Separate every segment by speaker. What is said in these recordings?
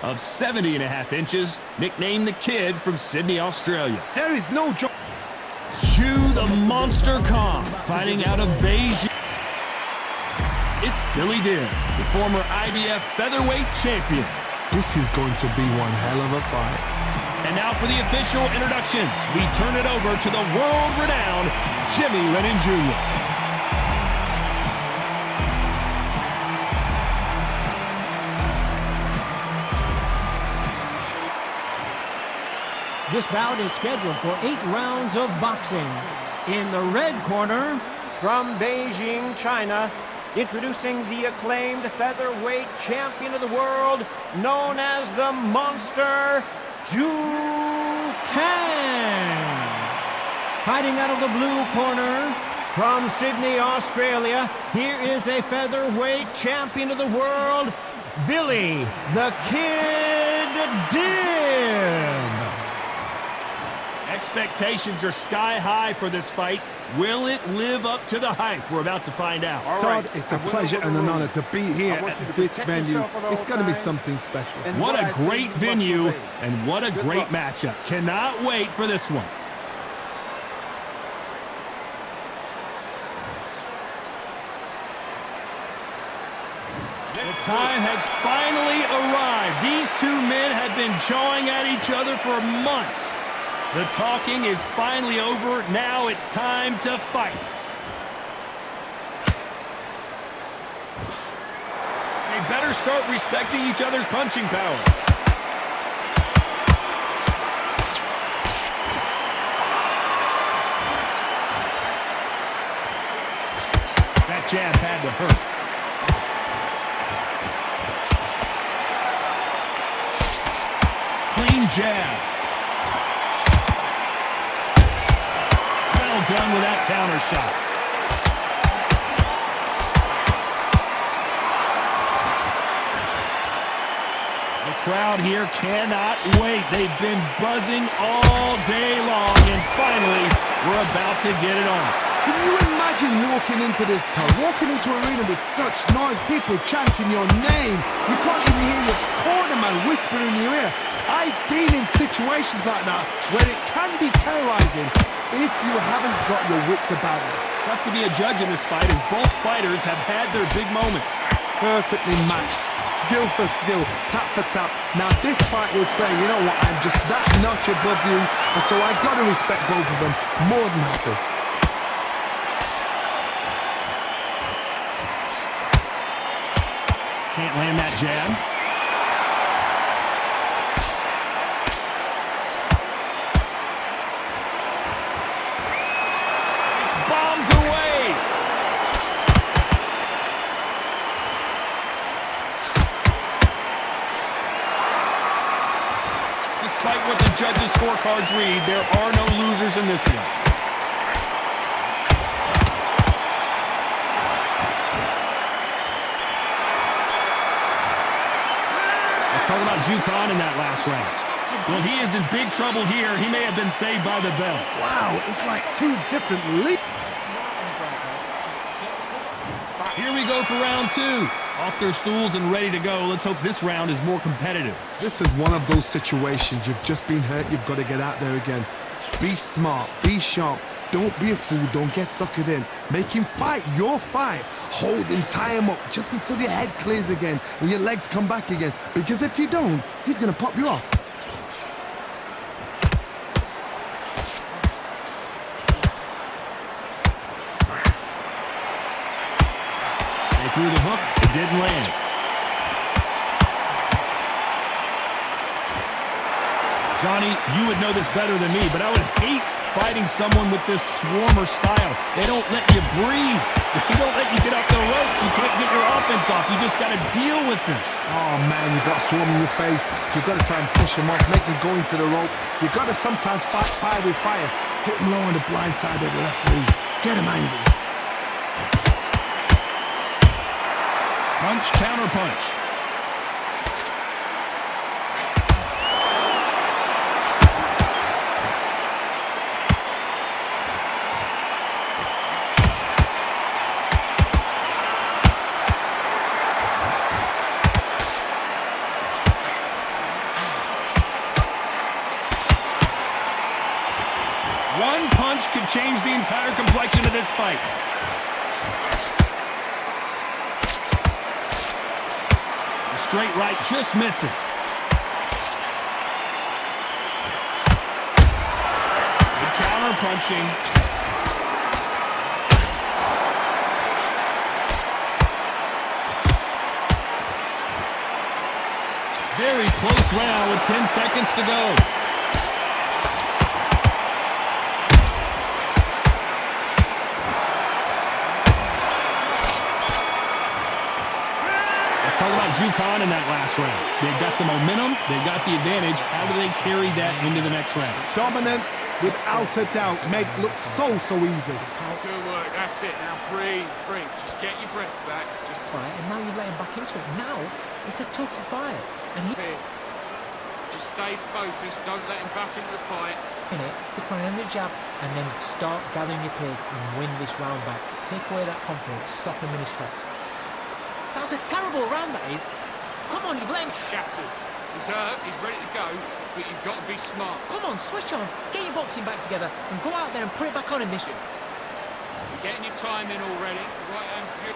Speaker 1: of 70.5 inches, nicknamed the Kid from Sydney, Australia.
Speaker 2: There is no joke.
Speaker 1: Shu the Monster Kong, fighting out of Beijing. It's Billy Dib, the former IBF featherweight champion.
Speaker 2: This is going to be one hell of a fight.
Speaker 1: And now for the official introductions, we turn it over to the world-renowned Jimmy Lennon Jr.
Speaker 3: This bout is scheduled for 8 rounds of boxing. In the red corner,
Speaker 4: from Beijing, China, introducing the acclaimed featherweight champion of the world, known as the Monster, Ju Kang. Fighting out of the blue corner, from Sydney, Australia, here is a featherweight champion of the world, Billy the Kid Dib.
Speaker 1: Expectations are sky high for this fight. Will it live up to the hype? We're about to find out.
Speaker 2: Todd, it's a pleasure and an honor to be here at this venue. It's going to be something special.
Speaker 1: What a great venue and what a great matchup. Cannot wait for this one. The time has finally arrived. These two men have been jawing at each other for months. The talking is finally over. Now it's time to fight. They better start respecting each other's punching power. That jab had to hurt. Clean jab. Done with that counter shot. The crowd here cannot wait. They've been buzzing all day long, and finally, we're about to get it on.
Speaker 2: Can you imagine walking into this town, walking into an arena with such noise, people chanting your name? You can't even hear your cornerman whisper in your ear. I've been in situations like that where it can be terrorizing if you haven't got your wits about it.
Speaker 1: Tough to be a judge in this fight as both fighters have had their big moments.
Speaker 2: Perfectly matched, skill for skill, tap for tap. Now this fight will say, you know what, I'm just that notch above you, and so I got to respect both of them more than happy.
Speaker 1: Can't land that jab. Despite what the judges' scorecards read, there are no losers in this one. Let's talk about Ju Kang in that last round. Well, he is in big trouble here. He may have been saved by the bell.
Speaker 2: Wow, it's like two different leaps.
Speaker 1: Here we go for round two. Off their stools and ready to go. Let's hope this round is more competitive.
Speaker 2: This is one of those situations. You've just been hurt. You've got to get out there again. Be smart. Be sharp. Don't be a fool. Don't get suckered in. Make him fight your fight. Hold him, tie him up just until your head clears again and your legs come back again. Because if you don't, he's going to pop you off.
Speaker 1: Through the hook, it didn't land. Johnny, you would know this better than me, but I would hate fighting someone with this swarmer style. They don't let you breathe. They don't let you get off the ropes. You can't get your offense off. You just got to deal with them.
Speaker 2: Oh, man, you've got swarm in your face. You've got to try and push him off, make him go into the rope. You've got to sometimes fight fire with fire. Hit him low on the blind side of the referee. Get him angry.
Speaker 1: Punch, counter punch. One punch could change the entire complexion of this fight. The straight right just misses. Good counter punching. Very close round with 10 seconds to go. Let's talk about Goon in that last round. They've got the momentum, they've got the advantage. How do they carry that into the next round?
Speaker 2: Dominance, without a doubt, make look so easy.
Speaker 5: Good work, that's it. Now breathe. Just get your breath back. Just
Speaker 6: fight, and now you've let him back into it. Now it's a tougher fight, and he
Speaker 5: just stay focused. Don't let him back into the fight.
Speaker 6: in it, stick on the jab, and then start gathering your pace and win this round back. Take away that confidence, stop him in his tracks. That was a terrible round, that is. Come on, you've let him
Speaker 5: Shattered. He's hurt. He's ready to go, but you've got to be smart.
Speaker 6: Come on, switch on, get your boxing back together, and go out there and put it back on him this year.
Speaker 5: You're getting your time in already. Right hand's good.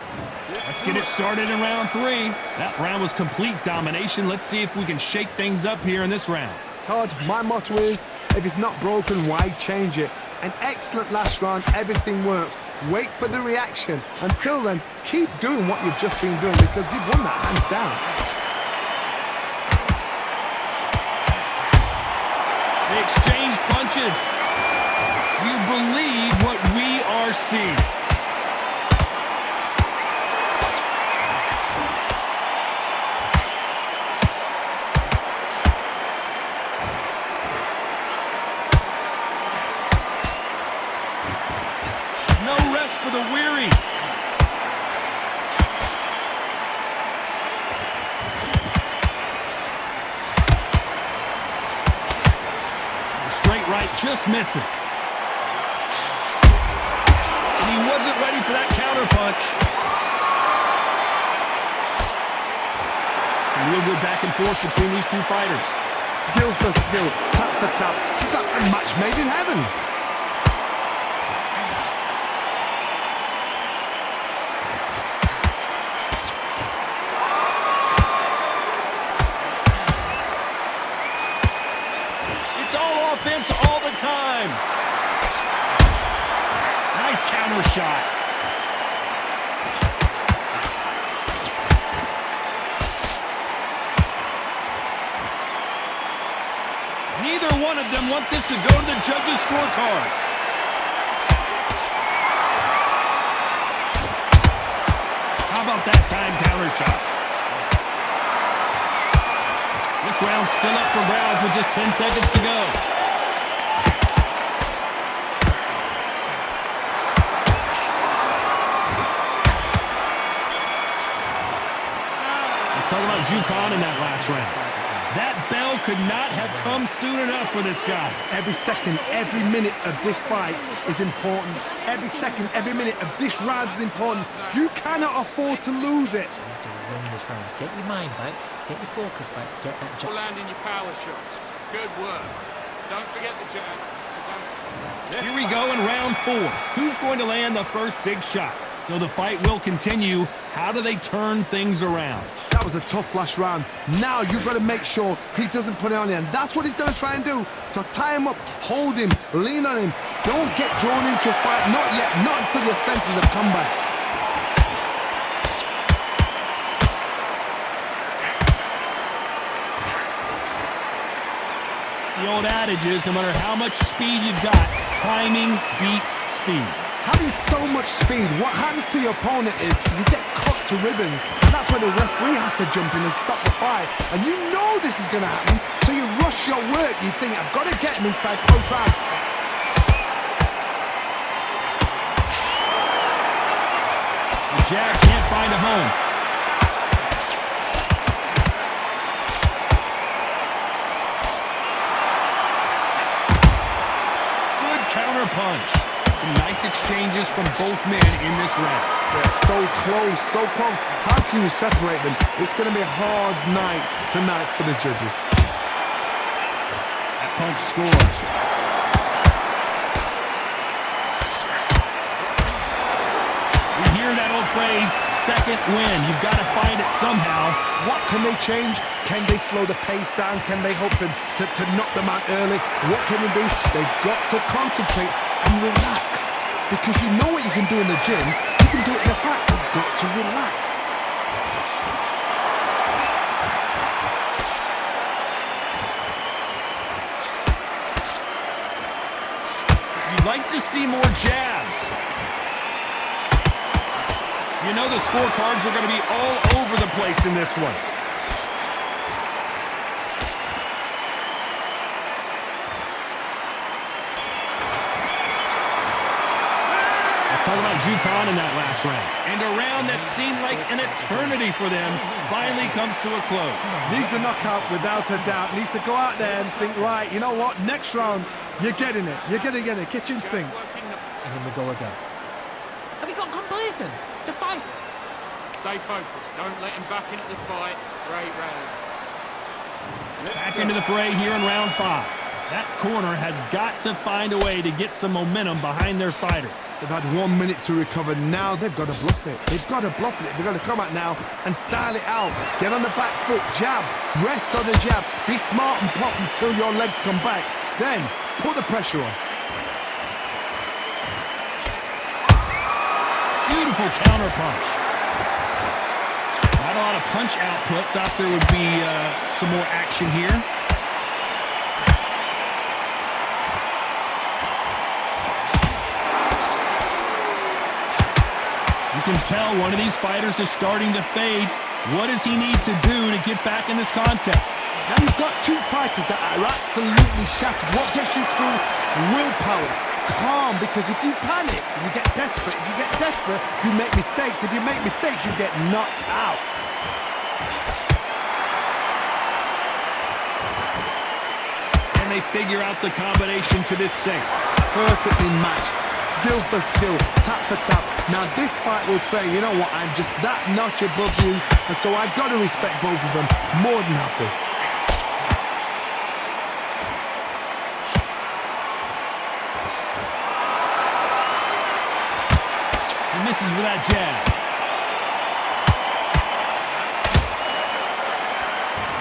Speaker 1: Let's get it started in round 3. That round was complete domination. Let's see if we can shake things up here in this round.
Speaker 2: Todd, my motto is, if it's not broken, why change it? An excellent last round, everything works. Wait for the reaction. Until then, keep doing what you've just been doing because you've won that hands down.
Speaker 1: They exchange punches. Do you believe what we are seeing? No rest for the weary. The straight right just misses. And he wasn't ready for that counter punch. Some real good back and forth between these two fighters.
Speaker 2: Skill for skill, tap for tap. Just like a match made in heaven.
Speaker 1: It's all offense all the time. Nice counter shot. Neither one of them want this to go to the judges' scorecards. How about that time counter shot? This round's still up for grabs with just 10 seconds to go. Let's talk about Goon in that last round. That bell could not have come soon enough for this guy.
Speaker 2: Every second, every minute of this fight is important. Every second, every minute of this round is important. You cannot afford to lose it.
Speaker 6: You need to win this round. Get your mind back, get your focus back, get that jab.
Speaker 5: Landing your power shots. Good work. Don't forget the jab.
Speaker 1: Here we go in round 4. Who's going to land the first big shot? So the fight will continue. How do they turn things around?
Speaker 2: That was a tough last round. Now you've got to make sure he doesn't put it on you, and that's what he's going to try and do. So tie him up, hold him, lean on him. Don't get drawn into a fight. Not yet. Not until your senses have come back.
Speaker 1: The old adage is, no matter how much speed you've got, timing beats speed.
Speaker 2: Having so much speed, what happens to your opponent is you get cut to ribbons, and that's where the referee has to jump in and stop the fight. And you know this is going to happen, so you rush your work. You think, I've got to get him inside close round.
Speaker 1: The jab can't find a home. Good counter punch. Some nice exchanges from both men in this round.
Speaker 2: They're so close, so close. How can you separate them? It's going to be a hard night tonight for the judges.
Speaker 1: That punch scores. Ospreay's second win. You've got to find it somehow.
Speaker 2: What can they change? Can they slow the pace down? Can they hope to knock them out early? What can they do? They've got to concentrate and relax. Because you know what you can do in the gym, you can do it in the fight. You've got to relax.
Speaker 1: You'd like to see more jabs. You know the scorecards are going to be all over the place in this one. Let's talk about Goon in that last round. And a round that seemed like an eternity for them finally comes to a close.
Speaker 2: Needs a knockout without a doubt. Needs to go out there and think, right, you know what, next round, you're getting it. You're going to get it. Kitchen sink.
Speaker 6: And then we go again. Have you got complacent? The fight.
Speaker 5: Stay focused. Don't let him back into the fight. Great round.
Speaker 1: Back into the fray here in round 5. That corner has got to find a way to get some momentum behind their fighter.
Speaker 2: They've had 1 minute to recover. Now they've got to bluff it. They've got to bluff it. They've got to come out now and style it out. Get on the back foot, jab, rest on the jab. Be smart and pop until your legs come back. Then put the pressure on.
Speaker 1: Beautiful counter punch. Not a lot of punch output. Thought there would be some more action here. You can tell one of these fighters is starting to fade. What does he need to do to get back in this contest?
Speaker 2: Now you've got two fighters that are absolutely shattered. What gets you through? Willpower. Calm, because if you panic, you get desperate. If you get desperate, you make mistakes. If you make mistakes, you get knocked out.
Speaker 1: And they figure out the combination to this sink.
Speaker 2: Perfectly matched. Skill for skill, tap for tap. Now this fight will say, you know what, I'm just that notch above you, and so I've got to respect both of them. More than happy.
Speaker 1: He misses with that jab.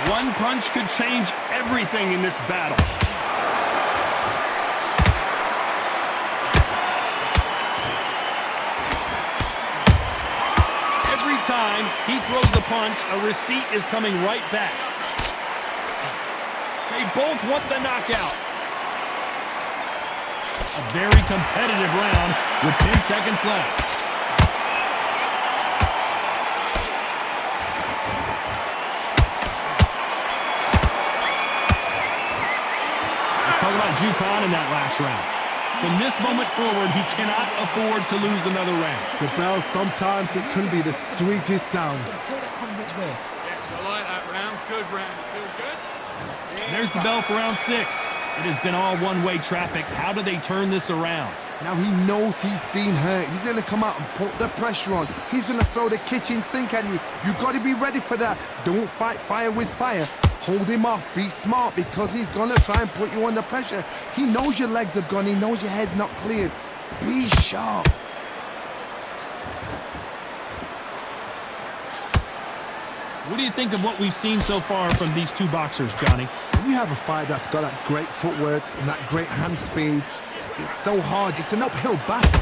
Speaker 1: One punch could change everything in this battle. Time he throws a punch, a receipt is coming right back. They both want the knockout. A very competitive round with 10 seconds left. Let's talk about Goon in that last round. From this moment forward, he cannot afford to lose another round.
Speaker 2: The bell, sometimes it can be the sweetest sound.
Speaker 6: Take that confidence way.
Speaker 5: Yes, I like that round. Good round. Feel good?
Speaker 1: There's the bell for round 6. It has been all one-way traffic. How do they turn this around?
Speaker 2: Now he knows he's been hurt. He's going to come out and put the pressure on. He's going to throw the kitchen sink at you. You've got to be ready for that. Don't fight fire with fire. Hold him off. Be smart, because he's going to try and put you under pressure. He knows your legs are gone. He knows your head's not cleared. Be sharp.
Speaker 1: What do you think of what we've seen so far from these two boxers, Johnny?
Speaker 2: When you have a fight that's got that great footwork and that great hand speed, it's so hard. It's an uphill battle.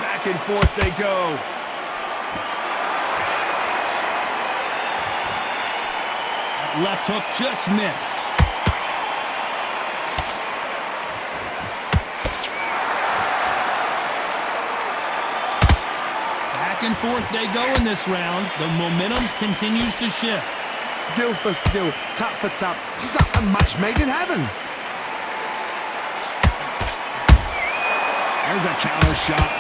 Speaker 1: Back and forth they go. That left hook just missed. Back and forth they go in this round. The momentum continues to shift.
Speaker 2: Skill for skill, tap for tap. Just like a match made in heaven.
Speaker 1: There's a counter shot.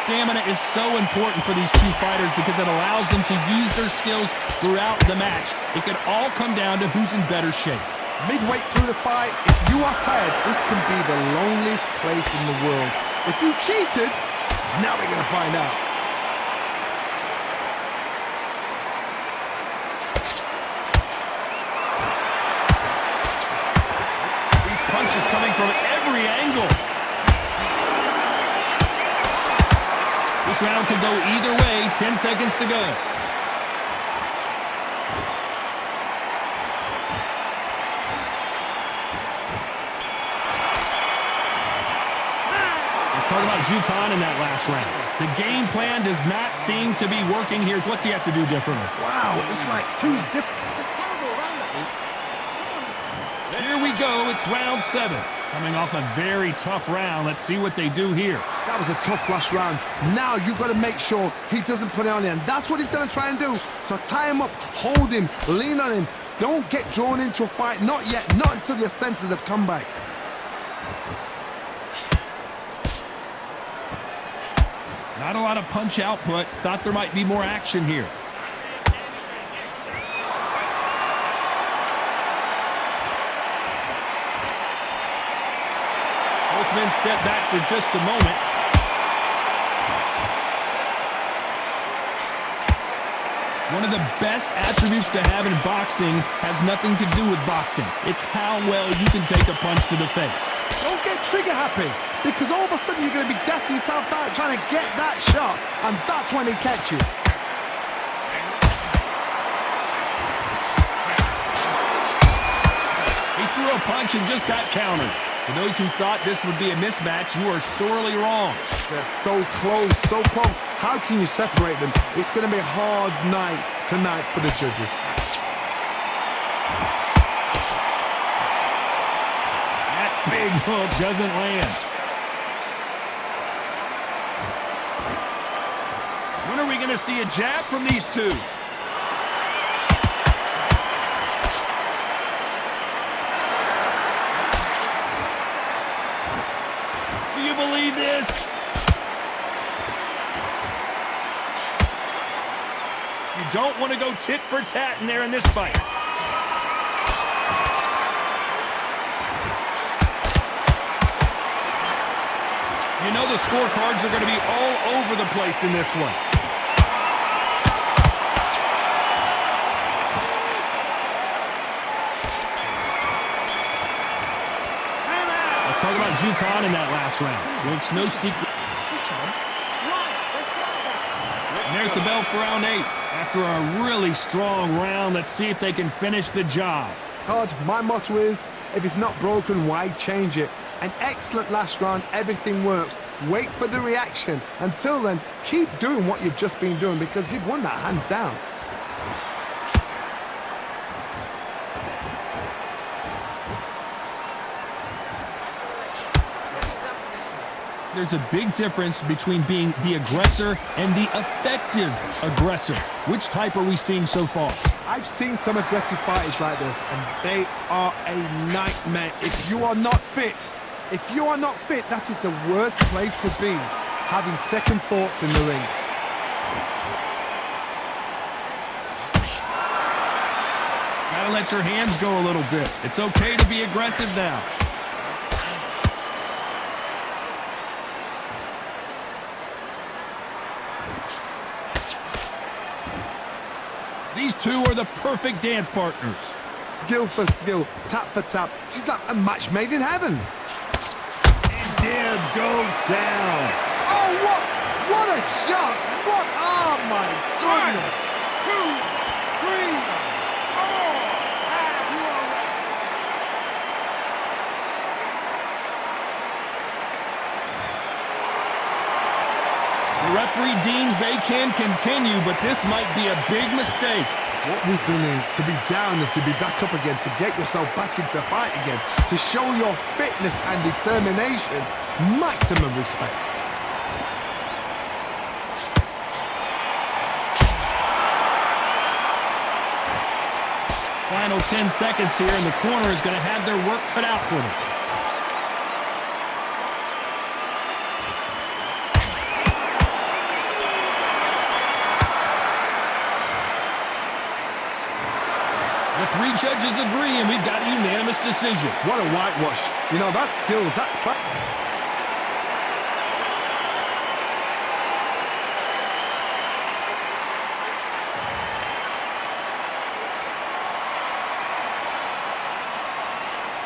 Speaker 1: Stamina is so important for these two fighters because it allows them to use their skills throughout the match. It could all come down to who's in better shape.
Speaker 2: Midway through the fight, if you are tired, this can be the loneliest place in the world. If you cheated, now we're going to find out.
Speaker 1: punches coming from every angle. This round could go either way. 10 seconds to go. Talk about Goon in that last round. The game plan does not seem to be working here. What's he have to do differently?
Speaker 2: Wow, it's like two different...
Speaker 6: It's a terrible round, that is.
Speaker 1: Here we go. It's round 7. Coming off a very tough round. Let's see what they do here.
Speaker 2: That was a tough last round. Now you've got to make sure he doesn't put it on him. That's what he's going to try and do. So tie him up, hold him, lean on him. Don't get drawn into a fight. Not yet. Not until your senses have come back.
Speaker 1: Not a lot of punch output. Thought there might be more action here. Both men step back for just a moment. One of the best attributes to have in boxing has nothing to do with boxing. It's how well you can take a punch to the face.
Speaker 2: Don't get trigger happy, because all of a sudden you're going to be gassing yourself out trying to get that shot, and that's when he catch you.
Speaker 1: He threw a punch and just got countered. For those who thought this would be a mismatch, you are sorely wrong.
Speaker 2: They're so close, so close. How can you separate them? It's going to be a hard night tonight for the judges.
Speaker 1: That big hook doesn't land. When are we going to see a jab from these two? Do you believe this? You don't want to go tit for tat in there in this fight. You know the scorecards are going to be all over the place in this one. Let's talk about Goon in that last round. Well, it's no secret. And there's the bell for round 8. After a really strong round, let's see if they can finish the job.
Speaker 2: Todd, my motto is, if it's not broken, why change it? An excellent last round, everything works. Wait for the reaction. Until then, keep doing what you've just been doing, because you've won that hands down.
Speaker 1: There's a big difference between being the aggressor and the effective aggressor. Which type are we seeing so far?
Speaker 2: I've seen some aggressive fighters like this, and they are a nightmare. If you are not fit, that is the worst place to be, having second thoughts in the ring.
Speaker 1: Gotta let your hands go a little bit. It's okay to be aggressive now. These two are the perfect dance partners.
Speaker 2: Skill for skill, tap for tap. She's like a match made in heaven.
Speaker 1: And Deb goes down.
Speaker 2: Oh, what a shot! What? Oh my goodness!
Speaker 5: 1, 2, 3, 4.
Speaker 1: The referee deems they can continue, but this might be a big mistake.
Speaker 2: What resilience to be down and to be back up again, to get yourself back into fight again, to show your fitness and determination. Maximum respect.
Speaker 1: Final 10 seconds here, and the corner is going to have their work cut out for them. The 3 judges agree, and we've got a unanimous decision.
Speaker 2: What a whitewash. You know, that's skills, that's class.